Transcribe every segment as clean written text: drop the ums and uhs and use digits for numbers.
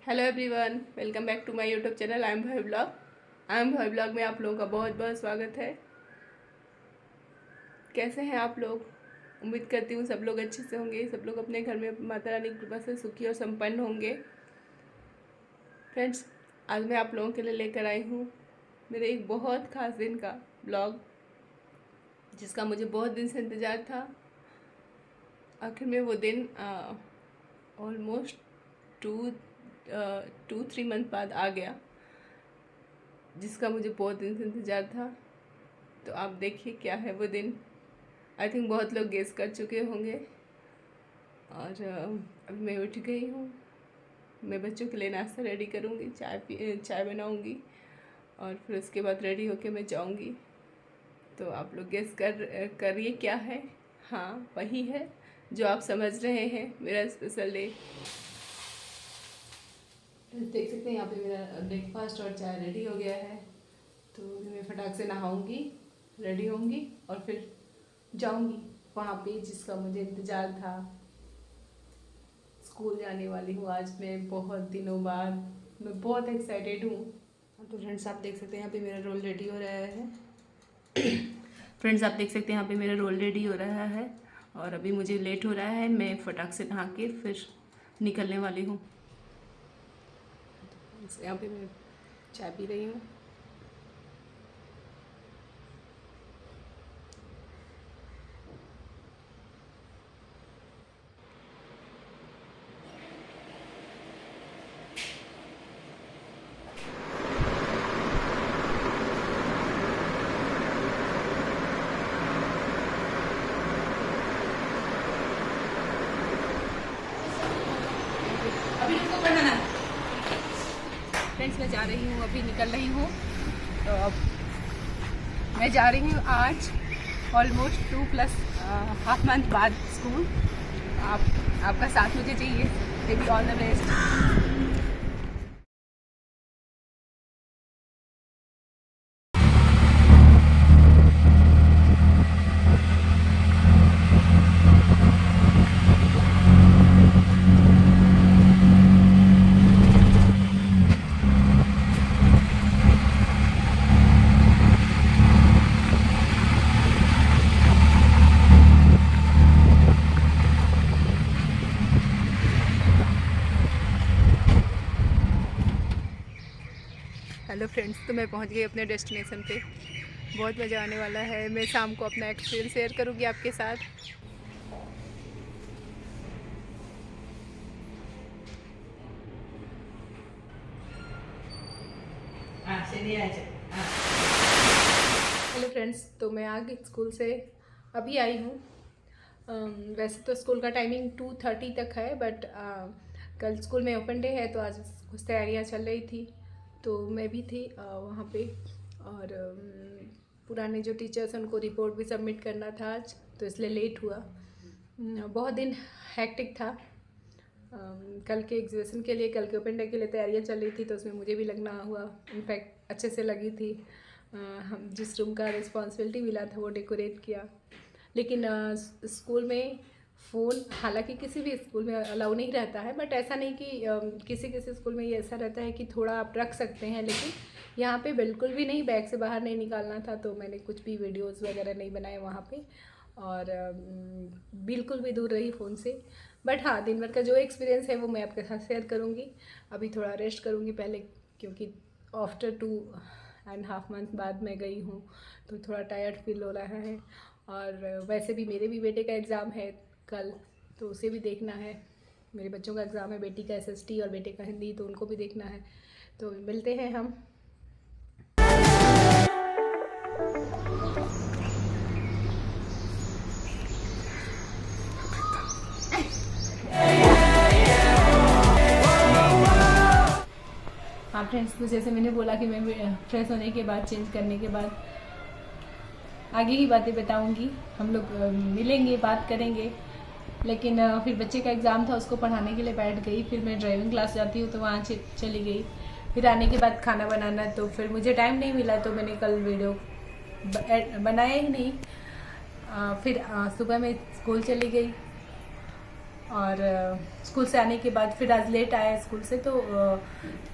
Hello everyone, welcome back to my YouTube channel I am भय blog. में आप लोगों का बहुत बहुत स्वागत है। कैसे हैं आप लोग? उम्मीद करती हूँ सब लोग अच्छे से होंगे, सब लोग अपने घर में माता रानी की कृपा से सुखी और संपन्न होंगे। फ्रेंड्स, आज मैं आप लोगों के लिए लेकर आई हूँ मेरे एक बहुत ख़ास दिन का ब्लॉग, जिसका मुझे बहुत दिन से इंतज़ार था। आखिर में वो दिन ऑलमोस्ट 2-3 मंथ बाद आ गया, जिसका मुझे बहुत दिन से इंतज़ार था। तो आप देखिए क्या है वो दिन। आई थिंक बहुत लोग गेस कर चुके होंगे। और अभी मैं उठ गई हूँ। मैं बच्चों के लिए नाश्ता रेडी करूँगी, चाय बनाऊँगी और फिर उसके बाद रेडी होके मैं जाऊँगी। तो आप लोग गेस करिए क्या है। हाँ, वही है जो आप समझ रहे हैं, मेरा स्पेशल डे। देख सकते हैं यहाँ पे मेरा ब्रेकफास्ट और चाय रेडी हो गया है। तो मैं फटाक से नहाऊंगी, रेडी होंगी और फिर जाऊंगी वहाँ पे जिसका मुझे इंतज़ार था। स्कूल जाने वाली हूँ आज मैं, बहुत दिनों बाद। मैं बहुत एक्साइटेड हूँ। तो फ्रेंड्स, आप देख सकते हैं यहाँ पे मेरा रोल रेडी हो रहा है। फ्रेंड्स, आप देख सकते हैं यहाँ पे मेरा रोल रेडी हो रहा है और अभी मुझे लेट हो रहा है। मैं फटाक से नहा के फिर निकलने वाली हूँ। यहाँ पे मैं चाय पी रही हूँ। अभी इसको पढ़ना। फ्रेंड्स, मैं जा रही हूँ, अभी निकल रही हूँ। तो अब मैं जा रही हूँ आज ऑलमोस्ट 2+ हाफ मंथ बाद स्कूल। आपका साथ मुझे चाहिए। May be all the best. Hello friends, तो मैं पहुंच गई अपने डेस्टिनेशन पे। बहुत मज़ा आने वाला है। मैं शाम को अपना एक्सपीरियंस शेयर करूंगी आपके साथ। हेलो फ्रेंड्स, तो मैं आ गई स्कूल से, अभी आई हूँ। वैसे तो स्कूल का टाइमिंग 2:30 तक है, बट कल स्कूल में ओपन डे है तो आज कुछ तैयारियाँ चल रही थी। तो मैं भी थी वहाँ पे। और पुराने जो टीचर्स हैं उनको रिपोर्ट भी सबमिट करना था आज, तो इसलिए लेट हुआ। बहुत दिन हेक्टिक था। कल के एग्जीबिशन के लिए, कल के ओपन डे के लिए तैयारियाँ चल रही थी, तो उसमें मुझे भी लगना हुआ। इनफैक्ट अच्छे से लगी थी। हम जिस रूम का रिस्पॉन्सिबिलिटी मिला था वो डेकोरेट किया। लेकिन स्कूल में फ़ोन, हालांकि किसी भी स्कूल में अलाउ नहीं रहता है, बट ऐसा नहीं कि किसी किसी स्कूल में ये ऐसा रहता है कि थोड़ा आप रख सकते हैं, लेकिन यहाँ पे बिल्कुल भी नहीं, बैग से बाहर नहीं निकालना था। तो मैंने कुछ भी वीडियोस वगैरह नहीं बनाए वहाँ पे, और बिल्कुल भी दूर रही फ़ोन से। बट हाँ, दिन भर का जो एक्सपीरियंस है वो मैं आपके साथ शेयर करूँगी। अभी थोड़ा रेस्ट करूँगी पहले, क्योंकि आफ्टर 2.5 मंथ बाद मैं गई हूँ, तो थोड़ा टायर्ड फील हो रहा है। और वैसे भी मेरे भी बेटे का एग्ज़ाम है कल, तो उसे भी देखना है। मेरे बच्चों का एग्ज़ाम है, बेटी का SST और बेटे का हिंदी, तो उनको भी देखना है। तो मिलते हैं हम। हाँ फ्रेंड्स, तो जैसे मैंने बोला कि मैं फ्रेश होने के बाद, चेंज करने के बाद आगे की बातें बताऊंगी। हम लोग मिलेंगे, बात करेंगे। लेकिन फिर बच्चे का एग्ज़ाम था, उसको पढ़ाने के लिए बैठ गई। फिर मैं ड्राइविंग क्लास जाती हूँ तो वहाँ चली गई। फिर आने के बाद खाना बनाना, तो फिर मुझे टाइम नहीं मिला, तो मैंने कल वीडियो बनाया ही नहीं। फिर सुबह मैं स्कूल चली गई। और स्कूल से आने के बाद फिर आज लेट आया स्कूल से, तो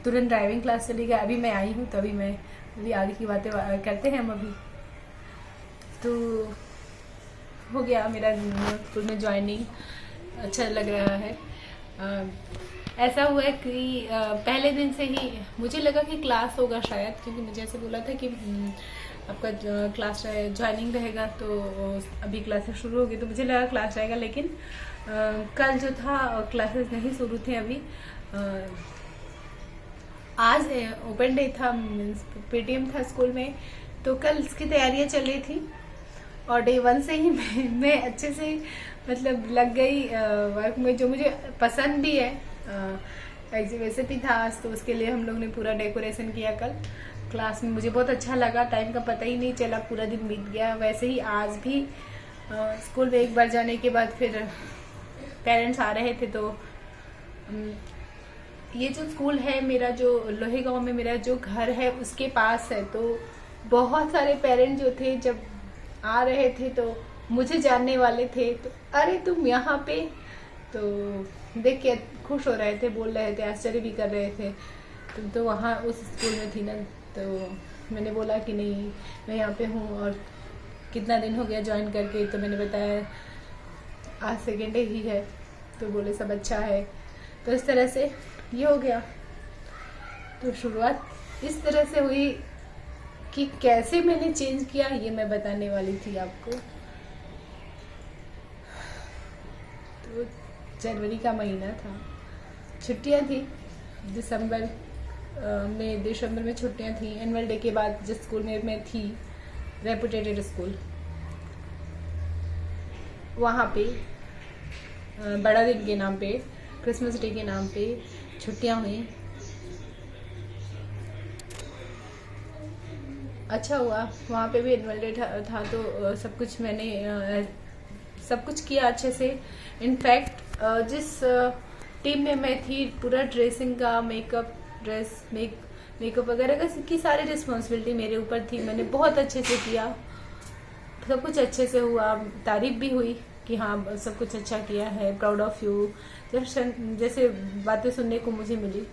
तुरंत ड्राइविंग क्लास चली गई। अभी मैं आई हूँ, तो अभी मैं अभी आगे की बातें करते हैं हम अभी। तो हो गया मेरा स्कूल में ज्वाइनिंग, अच्छा लग रहा है। ऐसा हुआ है कि पहले दिन से ही मुझे लगा कि क्लास होगा शायद, क्योंकि मुझे ऐसे बोला था कि आपका क्लास ज्वाइनिंग रहेगा, तो अभी क्लासेस शुरू होगी, तो मुझे लगा क्लास रहेगा। लेकिन कल जो था क्लासेस नहीं शुरू थे अभी। आज ओपन डे था, मीन्स पीटीएम था स्कूल में, तो कल इसकी तैयारियां चल रही थी। और डे 1 से ही मैं अच्छे से मतलब लग गई वर्क में, जो मुझे पसंद भी है। एग्जीबिशन भी था आज, तो उसके लिए हम लोग ने पूरा डेकोरेशन किया कल क्लास में। मुझे बहुत अच्छा लगा, टाइम का पता ही नहीं चला, पूरा दिन बीत गया। वैसे ही आज भी स्कूल में एक बार जाने के बाद फिर पेरेंट्स आ रहे थे, तो ये जो स्कूल है मेरा, जो लोहेगांव में मेरा जो घर है उसके पास है, तो बहुत सारे पेरेंट्स जो थे जब आ रहे थे तो मुझे जानने वाले थे, तो अरे तुम यहाँ पे, तो देख के खुश हो रहे थे, बोल रहे थे, आश्चर्य भी कर रहे थे। तुम तो वहाँ उस स्कूल में थी ना। तो मैंने बोला कि नहीं, मैं यहाँ पे हूँ और कितना दिन हो गया ज्वाइन करके, तो मैंने बताया आज सेकेंड डे ही है। तो बोले सब अच्छा है। तो इस तरह से ये हो गया। तो शुरुआत इस तरह से हुई कि कैसे मैंने चेंज किया, ये मैं बताने वाली थी आपको। तो जनवरी का महीना था, छुट्टियां थी, दिसंबर में छुट्टियां थी। एनुअल डे के बाद जिस स्कूल में मैं थी, रेपुटेटेड स्कूल, वहाँ पे बड़ा दिन के नाम पे, क्रिसमस डे के नाम पे छुट्टियां हुई। अच्छा हुआ, वहाँ पे भी एनुअल डे था, तो सब कुछ मैंने सब कुछ किया अच्छे से। इनफैक्ट जिस टीम में मैं थी, पूरा ड्रेसिंग का, मेकअप, मेकअप वगैरह की सारी रिस्पॉन्सिबिलिटी मेरे ऊपर थी। मैंने बहुत अच्छे से किया, सब कुछ अच्छे से हुआ, तारीफ भी हुई कि हाँ सब कुछ अच्छा किया है, प्राउड ऑफ यू, जैसे बातें सुनने को मुझे मिली।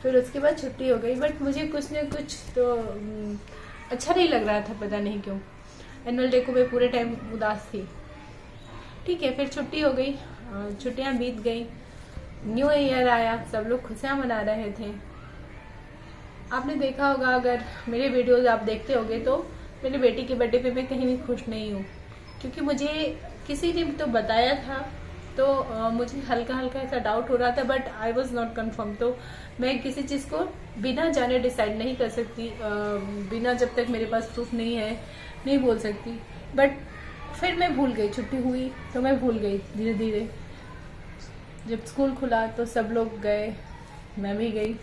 फिर उसके बाद छुट्टी हो गई, बट मुझे कुछ न कुछ तो अच्छा नहीं लग रहा था, पता नहीं क्यों। एनुअल डे को मैं पूरे टाइम उदास थी। ठीक है, फिर छुट्टी हो गई, छुट्टियां बीत गई, न्यू ईयर आया, सब लोग खुशियां मना रहे थे। आपने देखा होगा, अगर मेरे वीडियोस आप देखते होगे, तो मेरी बेटी के बर्थडे पे मैं कहीं भी खुश नहीं हूँ, क्योंकि मुझे किसी ने तो बताया था, तो मुझे हल्का हल्का ऐसा डाउट हो रहा था, but I was not confirm. तो मैं किसी चीज़ को बिना जाने डिसाइड नहीं कर सकती, बिना जब तक मेरे पास प्रूफ नहीं है नहीं बोल सकती। बट फिर मैं भूल गई, छुट्टी हुई तो मैं भूल गई धीरे धीरे। जब स्कूल खुला तो सब लोग गए, मैं भी गई।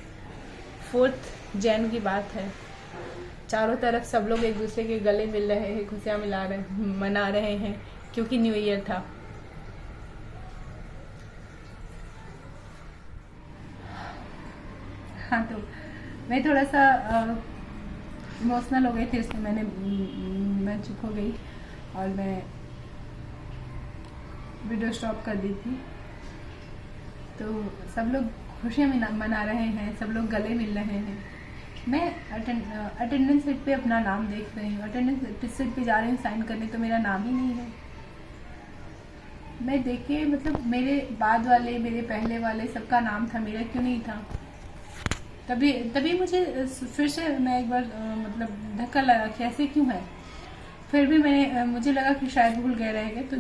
4 जनवरी की बात है, चारों तरफ सब लोग एक दूसरे के गले मिल रहे हैं, खुशियाँ मना रहे हैं, क्योंकि न्यू ईयर था। हाँ, तो मैं थोड़ा सा इमोशनल हो गई थी, इसलिए मैं चुप हो गई और मैं वीडियो स्टॉप कर दी थी। तो सब लोग खुशियाँ मना रहे हैं, सब लोग गले मिल रहे हैं। मैं अटेंडेंस शीट पे अपना नाम देख रही हूँ, अटेंडेंस शीट पे जा रही हूँ साइन करने, तो मेरा नाम ही नहीं है। मैं देख के, मतलब मेरे बाद वाले, मेरे पहले वाले सबका नाम था, मेरा क्यों नहीं था? तभी मुझे फिर से मैं एक बार मतलब धक्का लगा कि ऐसे क्यों है। फिर भी मुझे लगा कि शायद भूल गए रहेंगे। तो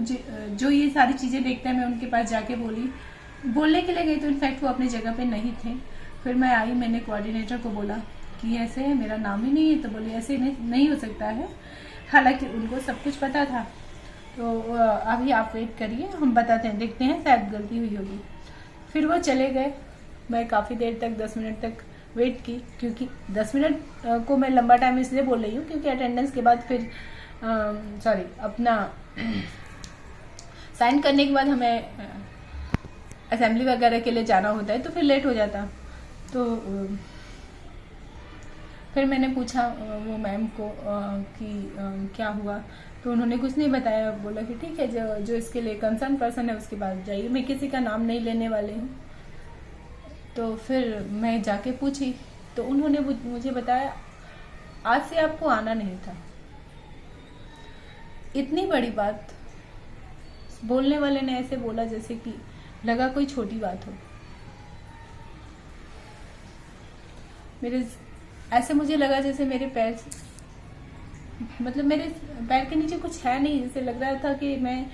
जो ये सारी चीज़ें देखते हैं, मैं उनके पास जाके बोलने के लिए गई, तो इनफैक्ट वो अपनी जगह पे नहीं थे। फिर मैं आई, मैंने कोऑर्डिनेटर को बोला कि ऐसे है, मेरा नाम ही नहीं है। तो बोली ऐसे नहीं हो सकता है, हालांकि उनको सब कुछ पता था। तो अभी आप वेट करिए, हम बताते हैं, देखते हैं, शायद गलती हुई होगी। फिर वो चले गए। मैं काफ़ी देर तक, 10 मिनट तक वेट की, क्योंकि 10 मिनट को मैं लंबा टाइम इसलिए बोल रही हूँ क्योंकि अटेंडेंस के बाद फिर अपना साइन करने के बाद हमें असेंबली वगैरह के लिए जाना होता है, तो फिर लेट हो जाता। तो फिर मैंने पूछा वो मैम को कि क्या हुआ, तो उन्होंने कुछ नहीं बताया। बोला कि ठीक है, जो इसके लिए कंसर्न पर्सन है उसके पास जाइए, मैं किसी का नाम नहीं लेने वाली हूँ। तो फिर मैं जाके पूछी तो उन्होंने मुझे बताया आज से आपको आना नहीं था। इतनी बड़ी बात बोलने वाले ने ऐसे बोला जैसे कि लगा कोई छोटी बात हो। मेरे ऐसे मुझे लगा जैसे मेरे पैर, मतलब मेरे पैर के नीचे कुछ है नहीं, जैसे लग रहा था कि मैं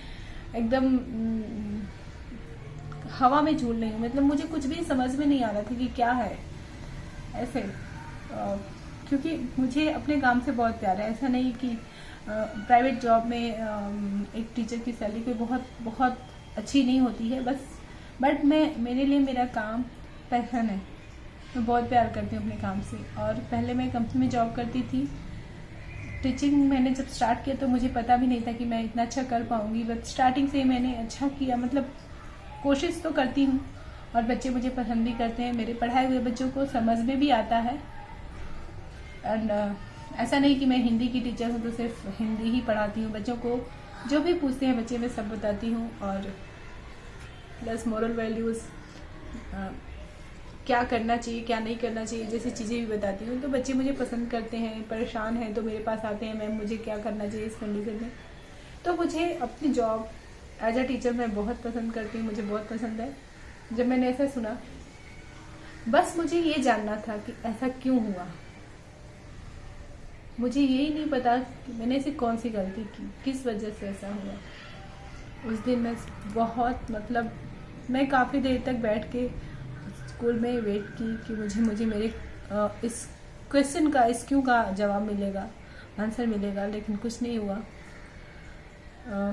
एकदम हवा में झूल रही हूँ। मतलब मुझे कुछ भी समझ में नहीं आ रहा था कि क्या है ऐसे। क्योंकि मुझे अपने काम से बहुत प्यार है। ऐसा नहीं कि प्राइवेट जॉब में एक टीचर की सैलरी कोई बहुत बहुत अच्छी नहीं होती है, बट मेरे लिए मेरा काम पैशन है। मैं बहुत प्यार करती हूँ अपने काम से। और पहले मैं कंपनी में जॉब करती थी। टीचिंग मैंने जब स्टार्ट किया तो मुझे पता भी नहीं था कि मैं इतना अच्छा कर पाऊँगी, बट स्टार्टिंग से ही मैंने अच्छा किया। मतलब कोशिश तो करती हूँ और बच्चे मुझे पसंद भी करते हैं। मेरे पढ़ाए हुए बच्चों को समझ में भी आता है। एंड ऐसा नहीं कि मैं हिंदी की टीचर हूँ तो सिर्फ हिंदी ही पढ़ाती हूँ। बच्चों को जो भी पूछते हैं बच्चे, मैं सब बताती हूँ। और प्लस मोरल वैल्यूज़, क्या करना चाहिए क्या नहीं करना चाहिए जैसी चीज़ें भी बताती हूँ। तो बच्चे मुझे पसंद करते हैं, परेशान हैं तो मेरे पास आते हैं, मैम मुझे क्या करना चाहिए इस कंडीशन में। तो मुझे अपनी जॉब एज अ टीचर मैं बहुत पसंद करती हूँ, मुझे बहुत पसंद है। जब मैंने ऐसा सुना, बस मुझे ये जानना था कि ऐसा क्यों हुआ। मुझे यही नहीं पता कि मैंने ऐसी कौन सी गलती की, किस वजह से ऐसा हुआ। उस दिन मैं बहुत, मतलब मैं काफ़ी देर तक बैठ के स्कूल में वेट की कि मुझे मेरे इस क्वेश्चन का, इस क्यों का जवाब मिलेगा, आंसर मिलेगा, लेकिन कुछ नहीं हुआ।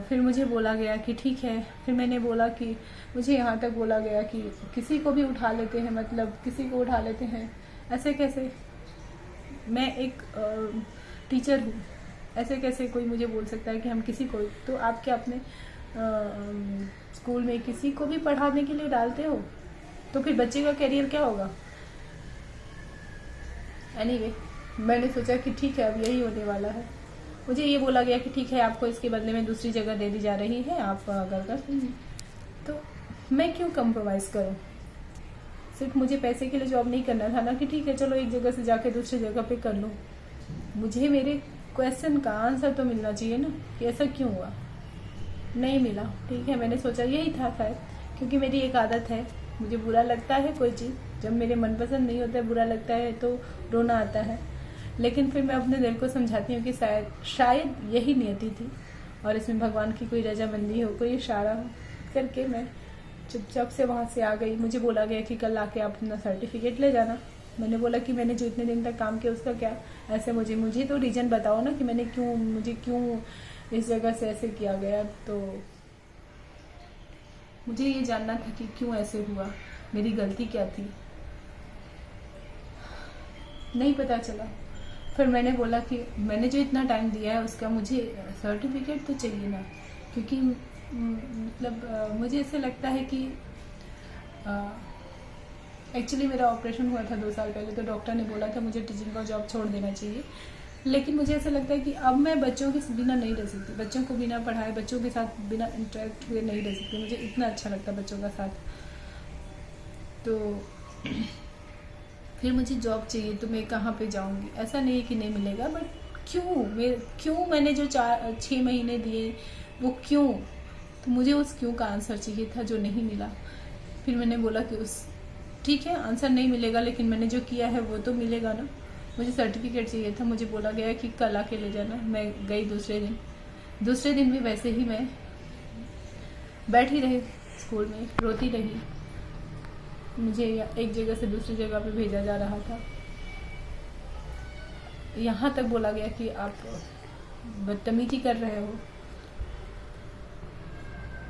फिर मुझे बोला गया कि ठीक है। फिर मैंने बोला कि मुझे यहाँ तक बोला गया कि किसी को भी उठा लेते हैं, मतलब किसी को उठा लेते हैं, ऐसे कैसे, मैं एक टीचर हूँ, ऐसे कैसे कोई मुझे बोल सकता है कि हम किसी को, तो आप क्या अपने स्कूल में किसी को भी पढ़ाने के लिए डालते हो, तो फिर बच्चे का करियर क्या होगा। एनीवे, मैंने सोचा कि ठीक है अब यही होने वाला है। मुझे ये बोला गया कि ठीक है आपको इसके बदले में दूसरी जगह दे दी जा रही है, आप अगर कर, तो मैं क्यों कंप्रोमाइज़ करूँ। सिर्फ मुझे पैसे के लिए जॉब नहीं करना था ना कि ठीक है चलो एक जगह से जाके दूसरी जगह पे कर लूँ। मुझे मेरे क्वेश्चन का आंसर तो मिलना चाहिए ना कि ऐसा क्यों हुआ। नहीं मिला, ठीक है। मैंने सोचा यही था शायद, क्योंकि मेरी एक आदत है, मुझे बुरा लगता है कोई चीज़, जब मेरे मनपसंद नहीं होता है, बुरा लगता है तो रोना आता है। लेकिन फिर मैं अपने दिल को समझाती हूँ कि शायद यही नियति थी और इसमें भगवान की कोई रजामंदी हो, कोई इशारा हो, करके मैं चुपचाप से वहाँ से आ गई। मुझे बोला गया कि कल आके आप अपना सर्टिफिकेट ले जाना। मैंने बोला कि मैंने जो इतने दिन तक काम किया उसका क्या, ऐसे मुझे तो रीज़न बताओ ना कि मुझे क्यों इस जगह से ऐसे किया गया। तो मुझे ये जानना था कि क्यों ऐसे हुआ, मेरी गलती क्या थी, नहीं पता चला। फिर मैंने बोला कि मैंने जो इतना टाइम दिया है उसका मुझे सर्टिफिकेट तो चाहिए ना, क्योंकि मतलब मुझे ऐसे लगता है कि एक्चुअली मेरा ऑपरेशन हुआ था 2 साल पहले, तो डॉक्टर ने बोला था मुझे टीचिंग का जॉब छोड़ देना चाहिए। लेकिन मुझे ऐसा लगता है कि अब मैं बच्चों के बिना नहीं रह सकती, बच्चों को बिना पढ़ाए, बच्चों के साथ बिना इंटरेक्ट हुए नहीं रह सकती। मुझे इतना अच्छा लगता है बच्चों का साथ। तो फिर मुझे जॉब चाहिए, तो मैं कहाँ पे जाऊँगी। ऐसा नहीं है कि नहीं मिलेगा, बट क्यों मैंने जो 6 महीने दिए वो क्यों, तो मुझे उस क्यों का आंसर चाहिए था जो नहीं मिला। फिर मैंने बोला कि ठीक है आंसर नहीं मिलेगा, लेकिन मैंने जो किया है वो तो मिलेगा ना। मुझे सर्टिफिकेट चाहिए था। मुझे बोला गया कि कल आके ले जाना। मैं गई दूसरे दिन भी वैसे ही मैं बैठी रही स्कूल में, रोती रही। मुझे एक जगह से दूसरी जगह पे भेजा जा रहा था। यहाँ तक बोला गया कि आप बदतमीजी कर रहे हो।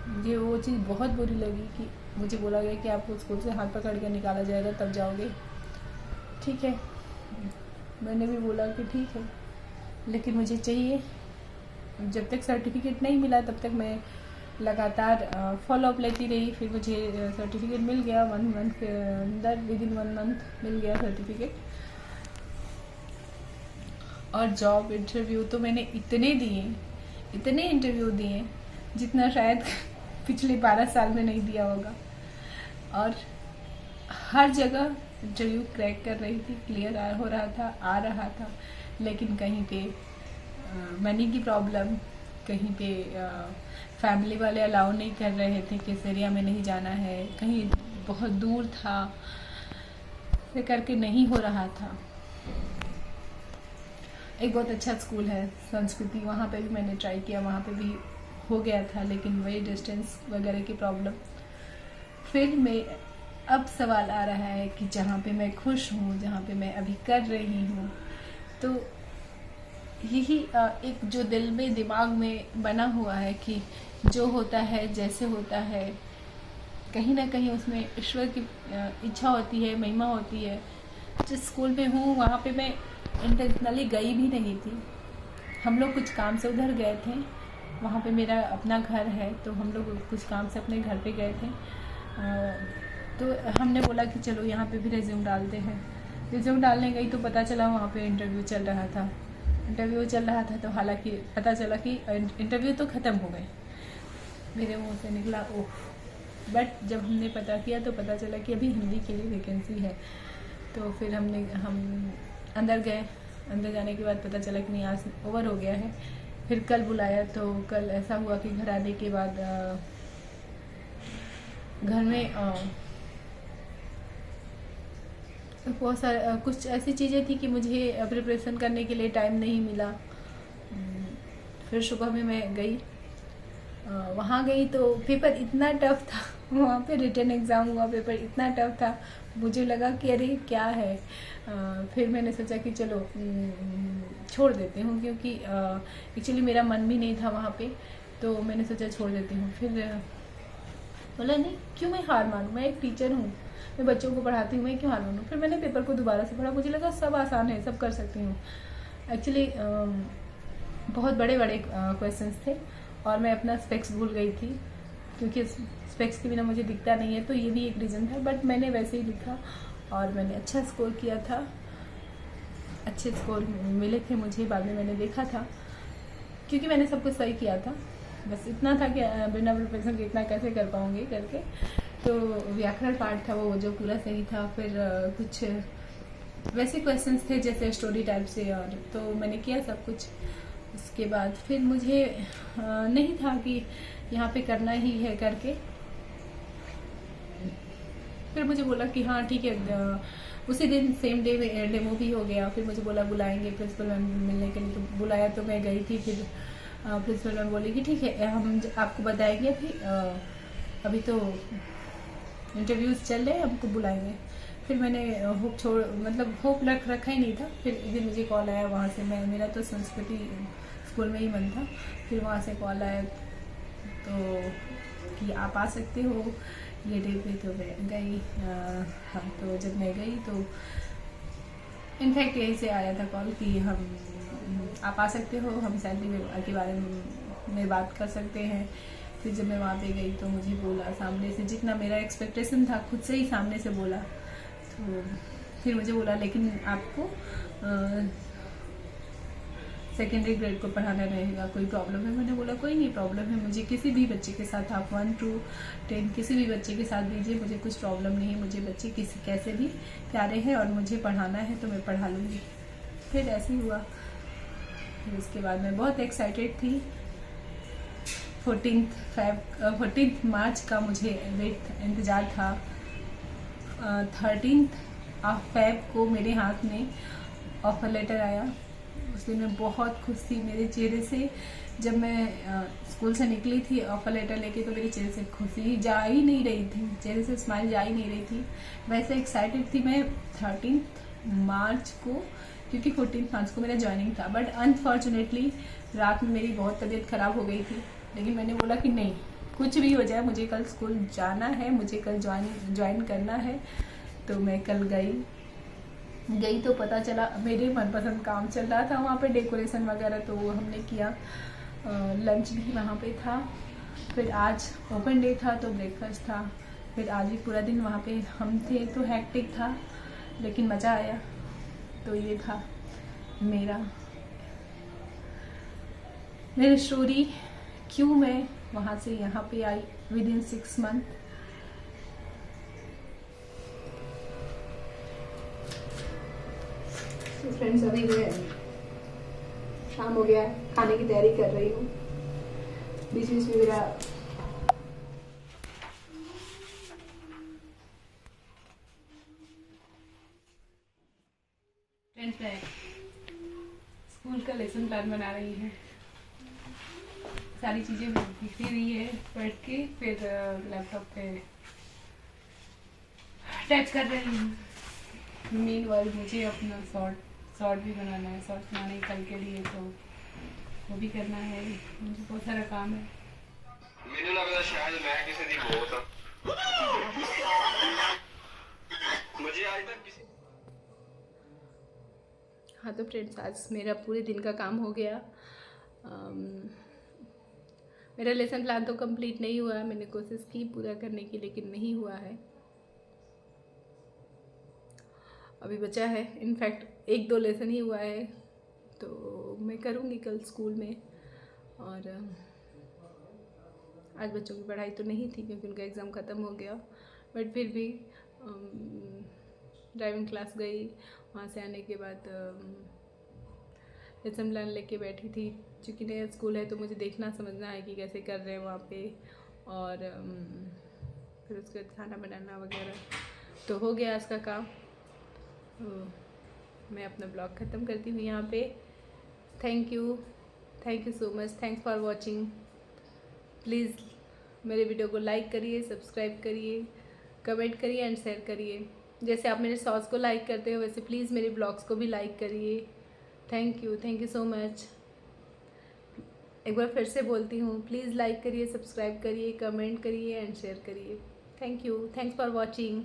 मुझे वो चीज़ बहुत बुरी लगी कि मुझे बोला गया कि आपको स्कूल से हाथ पकड़ के निकाला जाएगा तब जाओगे। ठीक है, मैंने भी बोला कि ठीक है, लेकिन मुझे चाहिए। जब तक सर्टिफिकेट नहीं मिला तब तक मैं लगातार फॉलोअप लेती रही। फिर मुझे सर्टिफिकेट मिल गया 1 मंथ के अंदर, विदिन 1 मंथ मिल गया सर्टिफिकेट। और जॉब इंटरव्यू तो मैंने इतने इंटरव्यू दिए जितना शायद पिछले 12 साल में नहीं दिया होगा। और हर जगह इंटरव्यू क्रैक कर रही थी, क्लियर हो रहा था, आ रहा था, लेकिन कहीं पे मनी की प्रॉब्लम, कहीं पे फैमिली वाले अलाउ नहीं कर रहे थे कि इस एरिया में नहीं जाना है, कहीं बहुत दूर था, ये करके नहीं हो रहा था। एक बहुत अच्छा स्कूल है संस्कृति, वहाँ पे भी मैंने ट्राई किया, वहाँ पे भी हो गया था, लेकिन वही डिस्टेंस वगैरह की प्रॉब्लम। फिर मैं अब सवाल आ रहा है कि जहाँ पे मैं खुश हूँ, जहाँ पे मैं अभी कर रही हूँ, तो यही एक जो दिल में दिमाग में बना हुआ है कि जो होता है जैसे होता है, कहीं ना कहीं उसमें ईश्वर की इच्छा होती है, महिमा होती है। जिस स्कूल में हूँ वहाँ पे मैं इंटेंशनली गई भी नहीं थी, हम लोग कुछ काम से उधर गए थे, वहाँ पे मेरा अपना घर है, तो हम लोग कुछ काम से अपने घर पे गए थे। तो हमने बोला कि चलो यहाँ पे भी रिज्यूम डालते हैं। रिज्यूम डालने गई तो पता चला वहाँ पे इंटरव्यू चल रहा था। तो हालांकि पता चला कि इंटरव्यू तो ख़त्म हो गए, मेरे मुंह से निकला ओह। बट जब हमने पता किया तो पता चला कि अभी हिंदी के लिए वैकेंसी है। तो फिर हम अंदर गए, अंदर जाने के बाद पता चला कि नहीं, आज ओवर हो गया है। फिर कल बुलाया, तो कल ऐसा हुआ कि घर आने के बाद घर में बहुत सारे कुछ ऐसी चीज़ें थी कि मुझे प्रिपरेशन करने के लिए टाइम नहीं मिला। फिर सुबह में मैं गई, वहाँ गई तो पेपर इतना टफ था, वहाँ पे रिटन एग्ज़ाम हुआ, पेपर इतना टफ था, मुझे लगा कि अरे क्या है। फिर मैंने सोचा कि चलो छोड़ देती हूँ, क्योंकि एक्चुअली मेरा मन भी नहीं था वहाँ पे, तो मैंने सोचा छोड़ देती हूँ। फिर बोला नहीं, क्यों मैं हार मानूँ, मैं एक टीचर हूँ, मैं बच्चों को पढ़ाती हूँ, मैं क्यों हार मानूँ। फिर मैंने पेपर को दोबारा से पढ़ा, मुझे लगा सब आसान है, सब कर सकती हूँ। एक्चुअली बहुत बड़े बड़े क्वेश्चंस थे और मैं अपना स्पेक्स भूल गई थी, क्योंकि स्पेक्स के बिना मुझे दिखता नहीं है, तो ये भी एक रीज़न था। बट मैंने वैसे ही लिखा और मैंने अच्छा स्कोर किया था, अच्छे स्कोर मिले थे मुझे। बाद में मैंने देखा था, क्योंकि मैंने सब कुछ सही किया था, बस इतना था कि बिना प्रिपरेशन के इतना कैसे कर पाऊँगी करके। तो व्याकरण पार्ट था वो जो पूरा सही था। फिर कुछ वैसे क्वेश्चंस थे जैसे स्टोरी टाइप से, और तो मैंने किया सब कुछ। उसके बाद फिर मुझे नहीं था कि यहाँ पे करना ही है करके। फिर मुझे बोला कि हाँ ठीक है, उसी दिन सेम डे डेमो भी हो गया। फिर मुझे बोला बुलाएंगे प्रिंसिपल मैम मिलने के लिए, तो बुलाया तो मैं गई थी। फिर प्रिंसिपल मैम बोली कि ठीक है, हम आपको बताएंगे, अभी तो इंटरव्यूज़ चल रहे हैं, हमको बुलाएंगे। फिर मैंने होप रखा ही नहीं था। फिर एक दिन मुझे कॉल आया वहाँ से, मेरा तो संस्कृति स्कूल में ही मन था। फिर वहाँ से कॉल आया तो कि आप आ सकते हो ये डे पे, तो मैं गई। हाँ, तो जब मैं गई तो इनफैक्ट यहीं से आया था कॉल कि आप आ सकते हो, हम सैलरी के बारे में बात कर सकते हैं। फिर जब मैं वहाँ पे गई तो मुझे बोला सामने से, जितना मेरा एक्सपेक्टेशन था खुद से ही सामने से बोला। तो फिर मुझे बोला लेकिन आपको सेकेंडरी ग्रेड को पढ़ाना रहेगा, कोई प्रॉब्लम है? मैंने बोला कोई नहीं प्रॉब्लम है, मुझे किसी भी बच्चे के साथ, आप 1 to 10 किसी भी बच्चे के साथ दीजिए, मुझे कुछ प्रॉब्लम नहीं है। मुझे बच्चे कैसे भी प्यारे हैं और मुझे पढ़ाना है तो मैं पढ़ा लूँगी। फिर ऐसे ही हुआ। फिर उसके बाद मैं बहुत एक्साइटेड थी। 14 मार्च का मुझे इंतज़ार था। 13 फेब को मेरे हाथ में ऑफर लेटर आया। उस दिन मैं बहुत खुश थी, मेरे चेहरे से जब मैं स्कूल से निकली थी ऑफर लेटर लेके, तो मेरे चेहरे से खुशी जा ही नहीं रही थी, चेहरे से स्माइल जा ही नहीं रही थी। वैसे एक्साइटेड थी मैं 13 मार्च को, क्योंकि 14 मार्च को मेरा ज्वाइनिंग था। बट अनफॉर्चुनेटली रात में मेरी बहुत तबीयत ख़राब हो गई थी। लेकिन मैंने बोला कि नहीं, कुछ भी हो जाए मुझे कल स्कूल जाना है, मुझे कल ज्वाइन करना है। तो मैं कल गई तो पता चला मेरे मनपसंद काम चल रहा था वहाँ पे, डेकोरेशन वगैरह, तो वो हमने किया। लंच भी वहाँ पे था। फिर आज ओपन डे था तो ब्रेकफास्ट था। फिर आज भी पूरा दिन वहाँ पे हम थे, तो हैक्टिक था लेकिन मज़ा आया। तो ये था मेरा मेरी स्टोरी क्यों मैं वहाँ से यहाँ पे आई विद इन 6 मंथ। तो फ्रेंड्स अभी मैं शाम हो गया, खाने की तैयारी कर रही हूँ। बीच बीच में मेरा फ्रेंड्स मैं स्कूल का लेसन प्लान बना रही हूँ। सारी चीज़ें लिखी हुई है, पढ़ के फिर लैपटॉप पे टाइप कर रही हूँ। मीनवाइल मुझे अपना शॉर्ट भी बनाना है। शॉर्ट बनाने कल के लिए, तो वो भी करना है। मुझे बहुत सारा काम है। ਮੈਨੂੰ ਲੱਗਦਾ शायद मैं किसी ਦੀ बहुत मुझे आज तक किसी। हाँ तो फ्रेंड्स आज मेरा पूरे दिन का काम हो गया। मेरा लेसन प्लान तो कंप्लीट नहीं हुआ है। मैंने कोशिश की पूरा करने की, लेकिन नहीं हुआ है। अभी बचा है, इनफैक्ट 1-2 लेसन ही हुआ है, तो मैं करूँगी कल स्कूल में। और आज बच्चों की पढ़ाई तो नहीं थी क्योंकि उनका एग्ज़ाम ख़त्म हो गया, बट फिर भी ड्राइविंग क्लास गई। वहाँ से आने के बाद लेसन प्लान लेके बैठी थी। चूँकि नया स्कूल है तो मुझे देखना समझना है कि कैसे कर रहे हैं वहाँ पे, और फिर उसके बाद खाना बनाना वगैरह तो हो गया आज का काम। तो मैं अपना ब्लॉग ख़त्म करती हूँ यहाँ पे। Thank you so much, thanks for watching. Please मेरे वीडियो को लाइक करिए, सब्सक्राइब करिए, कमेंट करिए एंड शेयर करिए। जैसे आप मेरे शॉर्ट्स को लाइक करते हो वैसे प्लीज़ मेरे ब्लॉग्स को भी लाइक करिए। Thank you so much. एक बार फिर से बोलती हूँ, प्लीज़ लाइक करिए, सब्सक्राइब करिए, कमेंट करिए एंड शेयर करिए। Thanks for watching.